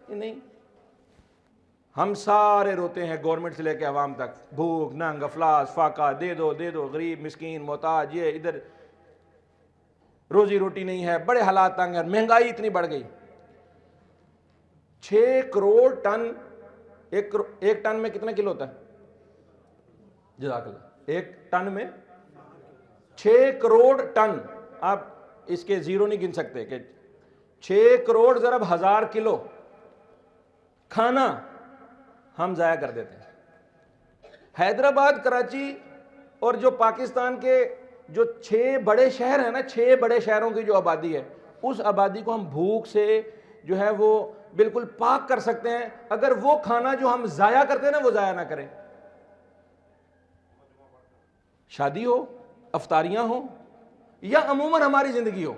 یہ نہیں. ہم سارے روتے ہیں گورنمنٹ سے لے کے عوام تک, بھوک, ننگ, افلاس, فاقہ, دے دو دے دو, غریب, مسکین, محتاج, یہ ادھر روزی روٹی نہیں ہے, بڑے حالات تنگ ہیں, مہنگائی اتنی بڑھ گئی. 6 کروڑ ٹن, ایک ٹن میں کتنا کلو ہوتا ہے؟ جزاک اللہ. 1 ٹن میں 6 کروڑ ٹن. آپ اس کے زیرو نہیں گن سکتے کہ 6 کروڑ ضرب 1000 کلو کھانا ہم ضائع کر دیتے ہیں. حیدرآباد, کراچی اور جو پاکستان کے جو 6 بڑے شہر ہیں نا, 6 بڑے شہروں کی جو آبادی ہے, اس آبادی کو ہم بھوک سے جو ہے وہ بالکل پاک کر سکتے ہیں اگر وہ کھانا جو ہم ضائع کرتے ہیں نا وہ ضائع نہ کریں. شادی ہو, افطاریاں ہوں, یا عموماً ہماری زندگی ہو,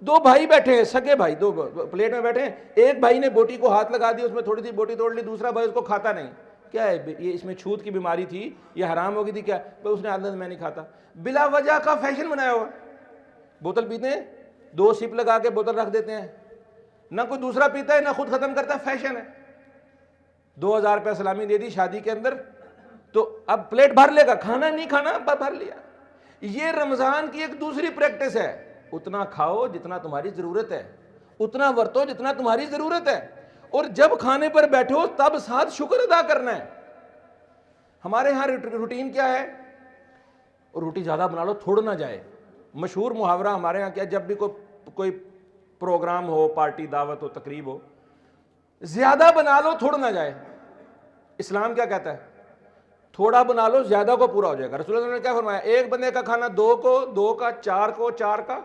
2 بھائی بیٹھے ہیں, سگے بھائی, 2 پلیٹ میں بیٹھے ہیں, ایک بھائی نے بوٹی کو ہاتھ لگا دی, اس میں تھوڑی سی بوٹی توڑ لی, دوسرا بھائی اس کو کھاتا نہیں. کیا ہے یہ, اس میں چھوت کی بیماری تھی, یہ حرام ہو گئی تھی کیا؟ اس نے عادت میں نہیں کھاتا. بلا وجہ کا فیشن بنایا ہوا, بوتل پیتے ہیں, 2 سپ لگا کے بوتل رکھ دیتے ہیں, نہ کوئی دوسرا پیتا ہے نہ خود ختم کرتا ہے, فیشن ہے. 2000 روپے سلامی دے دی شادی کے اندر, تو اب پلیٹ بھر لے گا, کھانا نہیں کھانا, بھر لیا. یہ رمضان کی ایک دوسری پریکٹس ہے, اتنا کھاؤ جتنا تمہاری ضرورت ہے, اتنا ورتو جتنا تمہاری ضرورت ہے, اور جب کھانے پر بیٹھو تب ساتھ شکر ادا کرنا ہے. ہمارے ہاں روٹین کیا ہے؟ روٹی زیادہ بنا لو تھوڑ نہ جائے. مشہور محاورہ ہمارے ہاں کیا, جب بھی کوئی پروگرام ہو, پارٹی, دعوت ہو, تقریب ہو, زیادہ بنا لو تھوڑ نہ جائے. اسلام کیا کہتا ہے؟ تھوڑا بنا لو زیادہ کو پورا ہو جائے گا. رسول اللہ نے کیا فرمایا؟ 1 بندے کا کھانا 2 کو, 2 کا 4 کو, 4 کا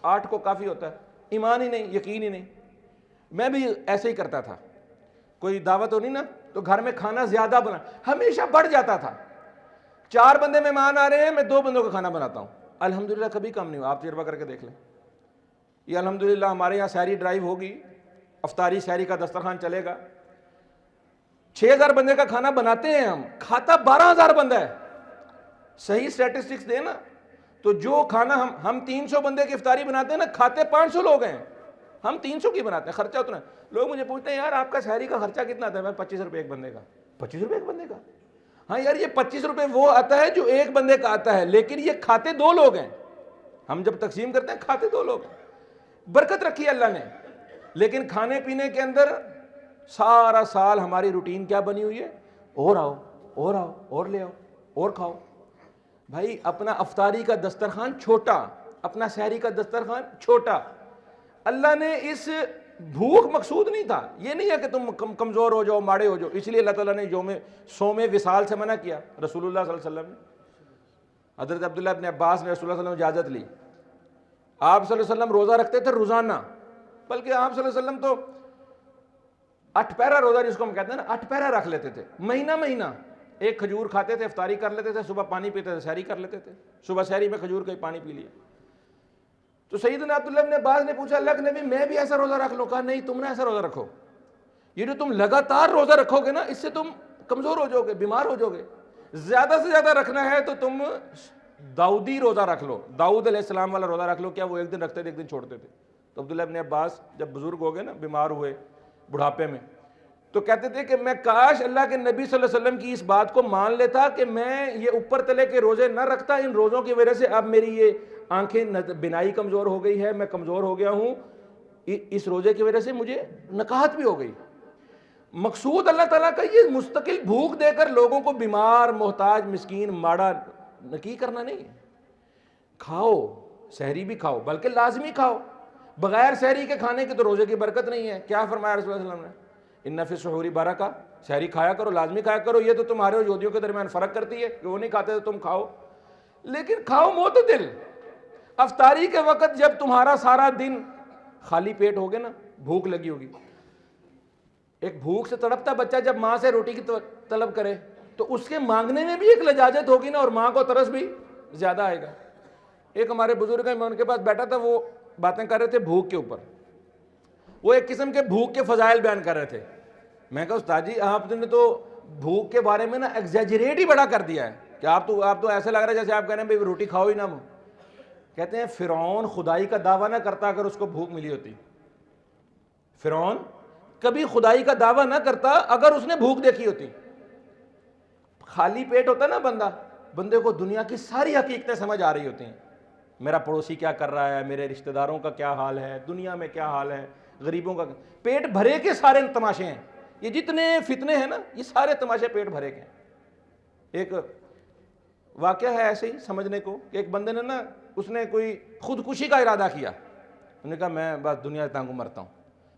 8 کو کافی ہوتا ہے. ایمان ہی نہیں, یقین ہی نہیں. میں بھی ایسے ہی کرتا تھا, کوئی دعوت ہونی نا تو گھر میں کھانا زیادہ بنا, ہمیشہ بڑھ جاتا تھا. 4 بندے مہمان آ رہے ہیں, میں 2 بندوں کا کھانا بناتا ہوں, الحمدللہ کبھی کم نہیں ہوا. آپ تجربہ کر کے دیکھ لیں. یہ الحمدللہ ہمارے یہاں سحری ڈرائیو ہوگی, افطاری سحری کا دسترخوان چلے گا. 6000 بندے کا کھانا بناتے ہیں ہم, کھاتا 12000 بندہ ہے. صحیح سٹیٹسٹکس دیں نا تو جو کھانا ہم 300 بندے کی افطاری بناتے ہیں نا, کھاتے 500 لوگ ہیں, ہم 300 کی بناتے ہیں, خرچہ اتنا. لوگ مجھے پوچھتے ہیں یار آپ کا سحری کا خرچہ کتنا آتا ہے؟ میں 25 روپے ایک بندے کا. 25 روپے ایک بندے کا؟ ہاں یار یہ 25 روپے وہ آتا ہے جو ایک بندے کا آتا ہے, لیکن یہ کھاتے 2 لوگ ہیں. ہم جب تقسیم کرتے ہیں کھاتے 2 لوگ ہیں. برکت رکھی اللہ نے. لیکن کھانے پینے کے اندر سارا سال ہماری روٹین کیا بنی ہوئی ہے؟ اور آؤ, اور آؤ, اور لے آؤ, اور کھاؤ. بھائی اپنا افطاری کا دسترخوان چھوٹا، اپنا سحری کا دسترخوان چھوٹا. اللہ نے اس بھوک مقصود نہیں تھا، یہ نہیں ہے کہ تم کمزور ہو جاؤ، ماڑے ہو جاؤ، اس لیے اللہ تعالیٰ نے صوم وصال سے منع کیا. رسول اللہ صلی اللہ علیہ وسلم نے، حضرت عبداللہ ابن عباس نے رسول اللہ صلی اللہ علیہ وسلم اجازت لی. آپ صلی اللہ علیہ وسلم روزہ رکھتے تھے روزانہ، بلکہ آپ صلی اللہ علیہ وسلم تو 8 پیرا روزہ جس کو ہم کہتے ہیں نا، 8 پیرا رکھ لیتے تھے، مہینہ مہینہ. ایک کھجور کھاتے تھے، افطاری کر لیتے تھے، صبح پانی پیتے تھے، سحری کر لیتے تھے، صبح سحری میں کھجور کا ہی پانی پی لیا. تو سیدنا عبداللہ ابن عباس نے پوچھا اللہ کے نبی میں بھی ایسا روزہ رکھ لوں؟ کہا نہیں، تم نے ایسا روزہ رکھو. یہ جو تم لگاتار روزہ رکھو گے نا، اس سے تم کمزور ہو جاؤ گے، بیمار ہو جاؤ گے. زیادہ سے زیادہ رکھنا ہے تو تم داؤدی روزہ رکھ لو، داؤد علیہ السلام والا روزہ رکھ لو. کیا وہ ایک دن رکھتے تھے، ایک دن چھوڑتے تھے. تو عبداللہ ابن عباس جب بزرگ ہو گئے نا، بیمار ہوئے بڑھاپے میں، تو کہتے تھے کہ میں کاش اللہ کے نبی صلی اللہ علیہ وسلم کی اس بات کو مان لیتا کہ میں یہ اوپر تلے کے روزے نہ رکھتا. ان روزوں کی وجہ سے اب میری یہ آنکھیں بینائی کمزور ہو گئی ہے، میں کمزور ہو گیا ہوں، اس روزے کی وجہ سے مجھے نکاہت بھی ہو گئی. مقصود اللہ تعالیٰ کا یہ مستقل بھوک دے کر لوگوں کو بیمار، محتاج، مسکین، ماڑا نکی کرنا نہیں ہے. کھاؤ، سحری بھی کھاؤ، بلکہ لازمی کھاؤ. بغیر سحری کے کھانے کی تو روزے کی برکت نہیں ہے. کیا فرمایا رسول اللہ صلی اللہ علیہ وسلم نے؟ ان فی السحور برکہ، سحری کھایا کرو، لازمی کھایا کرو. یہ تو تمہارے اور یہودیوں کے درمیان فرق کرتی ہے کہ وہ نہیں کھاتے تو تم کھاؤ، لیکن کھاؤ معتدل. افطاری کے وقت جب تمہارا سارا دن خالی پیٹ ہوگے نا، بھوک لگی ہوگی. ایک بھوک سے تڑپتا بچہ جب ماں سے روٹی کی طلب کرے تو اس کے مانگنے میں بھی ایک لجاجت ہوگی نا، اور ماں کو ترس بھی زیادہ آئے گا. ایک ہمارے بزرگ ہیں، میں ان کے پاس بیٹھا تھا، وہ باتیں کر رہے تھے بھوک کے اوپر. وہ ایک قسم کے بھوک کے فضائل بیان کر رہے تھے. میں کہا استاد جی آپ نے تو بھوک کے بارے میں نا ایگزیجریٹ ہی بڑا کر دیا ہے کہ آپ تو ایسے لگ رہا ہے جیسے آپ کہہ رہے ہیں بھائی روٹی کھاؤ ہی نہ. کہتے ہیں فرعون خدائی کا دعویٰ نہ کرتا اگر اس کو بھوک ملی ہوتی. فرعون کبھی خدائی کا دعویٰ نہ کرتا اگر اس نے بھوک دیکھی ہوتی. خالی پیٹ ہوتا نا بندے کو دنیا کی ساری حقیقتیں سمجھ آ رہی ہوتی ہیں. میرا پڑوسی کیا کر رہا ہے، میرے رشتہ داروں کا کیا حال ہے، دنیا میں کیا حال ہے، غریبوں کا. پیٹ بھرے کے سارے تماشے ہیں، یہ جتنے فتنے ہیں نا یہ سارے تماشے پیٹ بھرے کے ہیں. ایک واقعہ ہے ایسے ہی سمجھنے کو کہ ایک بندے نے نا، اس نے کوئی خودکشی کا ارادہ کیا. انہوں نے کہا میں بس دنیا سے تنگ مرتا ہوں،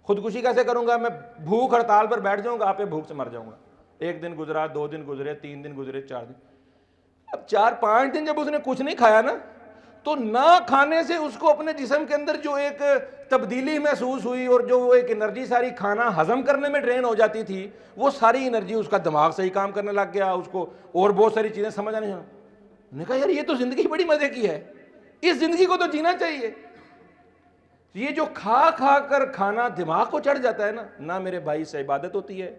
خودکشی کیسے کروں گا، میں بھوک ہڑتال پر بیٹھ جاؤں گا، آپ بھوک سے مر جاؤں گا. 1 دن گزرا، 2 دن گزرے، 3 دن گزرے، 4 دن. اب 4-5 دن جب اس نے کچھ نہیں کھایا نا، تو نہ کھانے سے اس کو اپنے جسم کے اندر جو ایک تبدیلی محسوس ہوئی اور جو وہ ایک انرجی ساری کھانا ہضم کرنے میں ڈرین ہو جاتی تھی، وہ ساری انرجی اس کا دماغ صحیح کام کرنے لگ گیا، اس کو اور بہت ساری چیزیں سمجھ آنے. نے کہا یار یہ تو زندگی بڑی مزے کی ہے، اس زندگی کو تو جینا چاہیے. یہ جو کھا کھا کر کھانا دماغ کو چڑھ جاتا ہے نا، نہ میرے بھائی سے عبادت ہوتی ہے،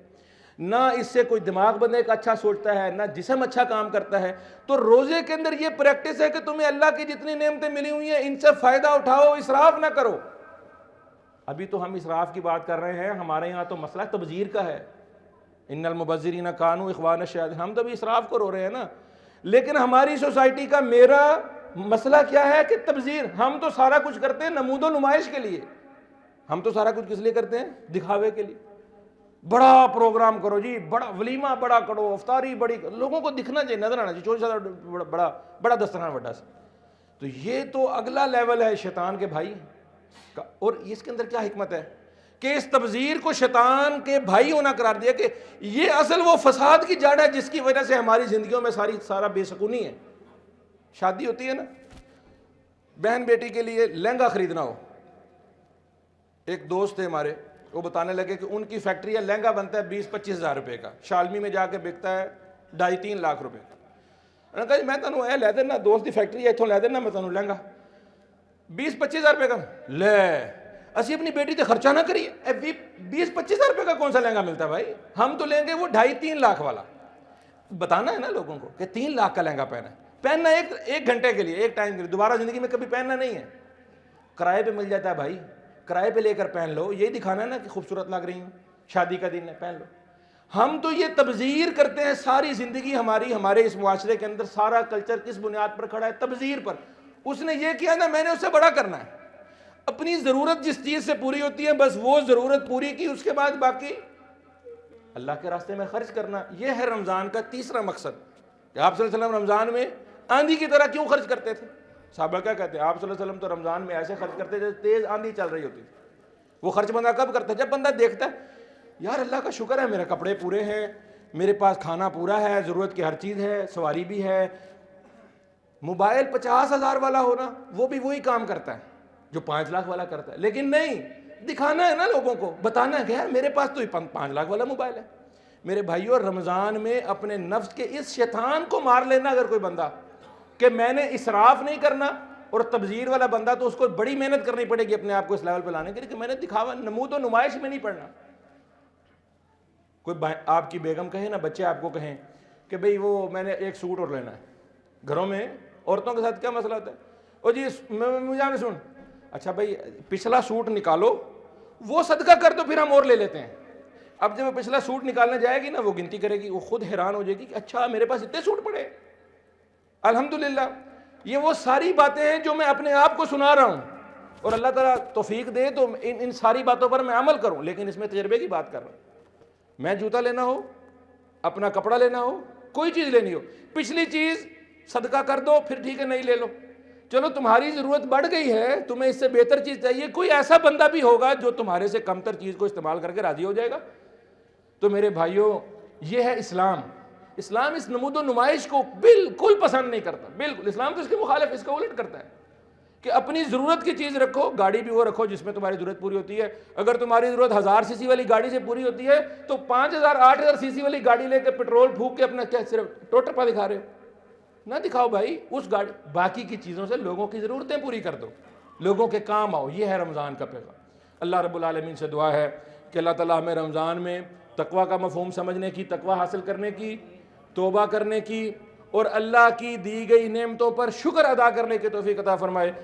نہ اس سے کوئی دماغ بندے کا اچھا سوچتا ہے، نہ جسم اچھا کام کرتا ہے. تو روزے کے اندر یہ پریکٹس ہے کہ تمہیں اللہ کی جتنی نعمتیں ملی ہوئی ہیں ان سے فائدہ اٹھاؤ، اسراف نہ کرو. ابھی تو ہم اسراف کی بات کر رہے ہیں، ہمارے یہاں تو مسئلہ تبذیر کا ہے. ان المبذرین کانوا اخوان الشیاطین، ہم تو بھی اسراف کو رو رہے ہیں نا. لیکن ہماری سوسائٹی کا میرا مسئلہ کیا ہے کہ تبذیر. ہم تو سارا کچھ کرتے ہیں نمود و نمائش کے لیے. ہم تو سارا کچھ کس لیے کرتے ہیں؟ دکھاوے کے لیے. بڑا پروگرام کرو جی، بڑا ولیمہ بڑا کرو، افطاری بڑی، لوگوں کو دکھنا چاہیے، نظر آنا چاہیے، چھوٹا سا بڑا دسترخوان بڑا سا. تو یہ تو اگلا لیول ہے شیطان کے بھائی کا. اور اس کے اندر کیا حکمت ہے کہ اس تبذیر کو شیطان کے بھائی ہونا قرار دیا کہ یہ اصل وہ فساد کی جڑ ہے جس کی وجہ سے ہماری زندگیوں میں سارا بے سکونی ہے. شادی ہوتی ہے نا، بہن بیٹی کے لیے لہنگا خریدنا ہو. ایک دوست تھے ہمارے، وہ بتانے لگے کہ ان کی فیکٹری ہے، لہنگا بنتا ہے 20-25 ہزار روپے کا، شالمی میں جا کے بکتا ہے 2.5-3 لاکھ روپے کا. انہوں نے کہا میں تمہیں اے لے دینا، دوست کی فیکٹری ہے اتوں لے دینا، میں تمہیں لہنگا 20-25 ہزار روپے کا. لے اسی اپنی بیٹی تے خرچہ نہ کریے، 20-25 ہزار روپے کا کون سا لہنگا ملتا ہے بھائی، ہم تو لیں گے وہ 2.5-3 لاکھ والا. بتانا ہے نا لوگوں کو کہ 3 لاکھ کا لہنگا پہننا ایک گھنٹے کے لیے، ایک ٹائم کے لیے، دوبارہ زندگی میں کبھی پہننا نہیں ہے. کرائے پہ مل جاتا ہے بھائی، کرائے پہ لے کر پہن لو، یہی دکھانا ہے نا کہ خوبصورت لگ رہی ہوں، شادی کا دن ہے پہن لو. ہم تو یہ تبذیر کرتے ہیں. ساری زندگی ہمارے اس معاشرے کے اندر سارا کلچر کس بنیاد پر کھڑا ہے؟ تبذیر پر. اس نے یہ کیا نا، میں نے اس سے بڑا کرنا ہے. اپنی ضرورت جس چیز سے پوری ہوتی ہے بس وہ ضرورت پوری کی، اس کے بعد باقی اللہ کے راستے میں خرچ کرنا. یہ ہے رمضان کا تیسرا مقصد کہ آپ صلی اللہ علیہ وسلم رمضان میں آندھی کی طرح کیوں خرچ کرتے تھے؟ صحابہ کیا کہتے ہیں؟ آپ صلی اللہ علیہ وسلم تو رمضان میں ایسے خرچ کرتے تھے تیز آندھی چل رہی ہوتی تھی۔ وہ خرچ بندہ کب کرتا ہے؟ جب بندہ دیکھتا ہے یار اللہ کا شکر ہے میرے کپڑے پورے ہیں، میرے پاس کھانا پورا ہے، ضرورت کی ہر چیز ہے، سواری بھی ہے۔ موبائل 50,000 والا ہونا وہ بھی وہی کام کرتا ہے جو 5 لاکھ والا کرتا ہے، لیکن نہیں، دکھانا ہے نا لوگوں کو، بتانا ہے کہ یار میرے پاس تو 5 لاکھ والا موبائل ہے۔ میرے بھائیو، رمضان میں اپنے نفس کے اس شیطان کو مار لینا اگر کوئی بندہ کہ میں نے اسراف نہیں کرنا، اور تبذیر والا بندہ تو اس کو بڑی محنت کرنی پڑے گی اپنے آپ کو اس لیول پہ لانے کے لیے کہ میں نے دکھاوا، نمود و نمائش میں نہیں پڑنا۔ کوئی آپ کی بیگم کہے نا، بچے آپ کو کہیں کہ بھئی وہ میں نے ایک سوٹ اور لینا ہے، گھروں میں عورتوں کے ساتھ کیا مسئلہ ہوتا ہے؟ او جی مجھے نہیں سن، اچھا بھئی پچھلا سوٹ نکالو، وہ صدقہ کر دو پھر ہم اور لے لیتے ہیں۔ اب جب وہ پچھلا سوٹ نکالنے جائے گی نا، وہ گنتی کرے گی، وہ خود حیران ہو جائے گی کہ اچھا میرے پاس اتنے سوٹ پڑے۔ الحمدللہ یہ وہ ساری باتیں ہیں جو میں اپنے آپ کو سنا رہا ہوں، اور اللہ تعالیٰ توفیق دے تو ان ساری باتوں پر میں عمل کروں، لیکن اس میں تجربے کی بات کر رہا ہوں۔ میں جوتا لینا ہو، اپنا کپڑا لینا ہو، کوئی چیز لینی ہو، پچھلی چیز صدقہ کر دو، پھر ٹھیک ہے نہیں لے لو۔ چلو تمہاری ضرورت بڑھ گئی ہے، تمہیں اس سے بہتر چیز چاہیے، کوئی ایسا بندہ بھی ہوگا جو تمہارے سے کم تر چیز کو استعمال کر کے راضی ہو جائے گا۔ تو میرے بھائیوں، یہ ہے اسلام۔ اسلام اس نمود و نمائش کو بالکل پسند نہیں کرتا، بالکل۔ اسلام تو اس کے مخالف، اس کو الٹ کرتا ہے کہ اپنی ضرورت کی چیز رکھو، گاڑی بھی وہ رکھو جس میں تمہاری ضرورت پوری ہوتی ہے۔ اگر تمہاری ضرورت 1000 سی سی والی گاڑی سے پوری ہوتی ہے تو 5000 8000 سی سی والی گاڑی لے کے پیٹرول پھونک کے اپنا کیا صرف ٹوٹر پا دکھا رہے ہو؟ نہ دکھاؤ بھائی، اس گاڑی باقی کی چیزوں سے لوگوں کی ضرورتیں پوری کر دو، لوگوں کے کام آؤ۔ یہ ہے رمضان کا پیغام۔ اللہ رب العالمین سے دعا ہے کہ اللہ تعالیٰ ہمیں رمضان میں تقویٰ کا مفہوم سمجھنے کی، تقویٰ حاصل کرنے کی، توبہ کرنے کی، اور اللہ کی دی گئی نعمتوں پر شکر ادا کرنے کی توفیق عطا فرمائے۔